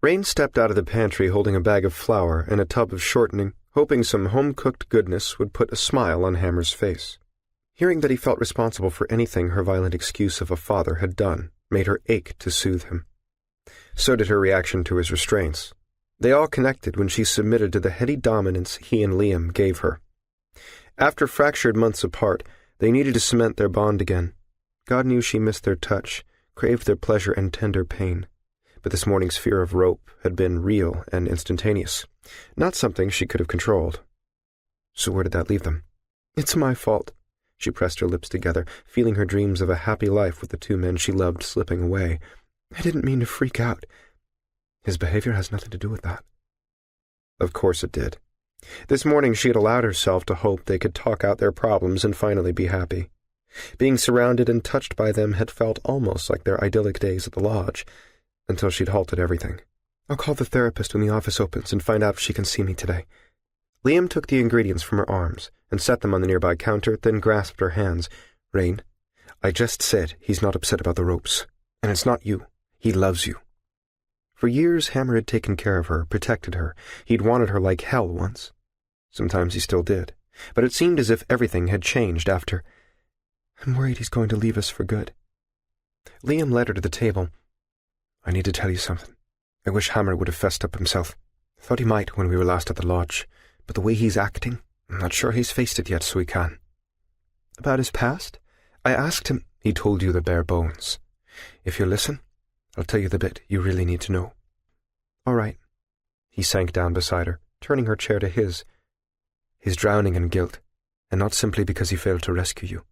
Raine stepped out of the pantry holding a bag of flour and a tub of shortening, hoping some home-cooked goodness would put a smile on Hammer's face. Hearing that he felt responsible for anything her violent excuse of a father had done made her ache to soothe him. So did her reaction to his restraints. They all connected when she submitted to the heady dominance he and Liam gave her. After fractured months apart, they needed to cement their bond again. God knew she missed their touch, craved their pleasure and tender pain. But this morning's fear of rope had been real and instantaneous, not something she could have controlled. So where did that leave them? It's my fault. She pressed her lips together, feeling her dreams of a happy life with the two men she loved slipping away. I didn't mean to freak out. His behavior has nothing to do with that. Of course it did. This morning she had allowed herself to hope they could talk out their problems and finally be happy. Being surrounded and touched by them had felt almost like their idyllic days at the lodge, until she'd halted everything. I'll call the therapist when the office opens and find out if she can see me today. Liam took the ingredients from her arms and set them on the nearby counter, then grasped her hands. Raine, I just said he's not upset about the ropes. And it's not you. He loves you. For years, Hammer had taken care of her, protected her. He'd wanted her like hell once. Sometimes he still did. But it seemed as if everything had changed after. I'm worried he's going to leave us for good. Liam led her to the table. I need to tell you something. I wish Hammer would have fessed up himself. I thought he might when we were last at the lodge. But the way he's acting, I'm not sure he's faced it yet, so he can. About his past? I asked him. He told you the bare bones. If you listen, I'll tell you the bit you really need to know. All right. He sank down beside her, turning her chair to his. He's drowning in guilt, and not simply because he failed to rescue you.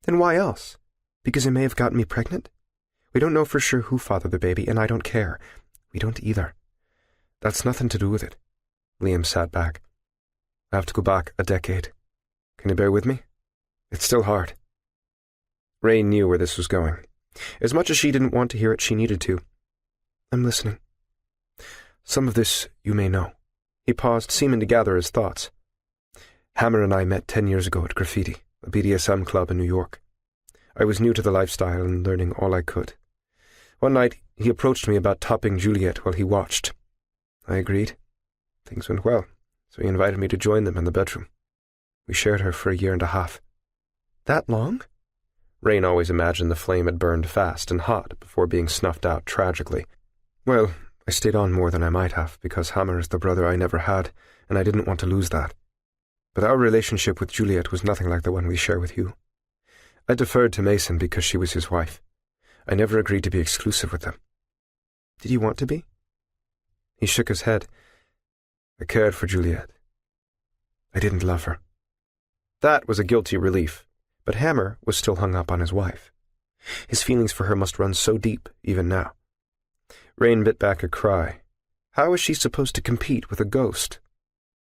Then why else? Because he may have gotten me pregnant? We don't know for sure who fathered the baby, and I don't care. We don't either. That's nothing to do with it. Liam sat back. I have to go back a decade. Can you bear with me? It's still hard. Raine knew where this was going. As much as she didn't want to hear it, she needed to. I'm listening. Some of this you may know. He paused, seeming to gather his thoughts. Hammer and I met 10 years ago at Graffiti, a BDSM club in New York. I was new to the lifestyle and learning all I could. One night, he approached me about topping Juliet while he watched. I agreed. Things went well, so he invited me to join them in the bedroom. We shared her for 1.5 years. That long? Raine always imagined the flame had burned fast and hot before being snuffed out tragically. Well, I stayed on more than I might have, because Hammer is the brother I never had, and I didn't want to lose that. But our relationship with Juliet was nothing like the one we share with you. I deferred to Macen because she was his wife. I never agreed to be exclusive with them. Did you want to be? He shook his head. I cared for Juliet. I didn't love her. That was a guilty relief, but Hammer was still hung up on his wife. His feelings for her must run so deep, even now. Raine bit back a cry. How was she supposed to compete with a ghost?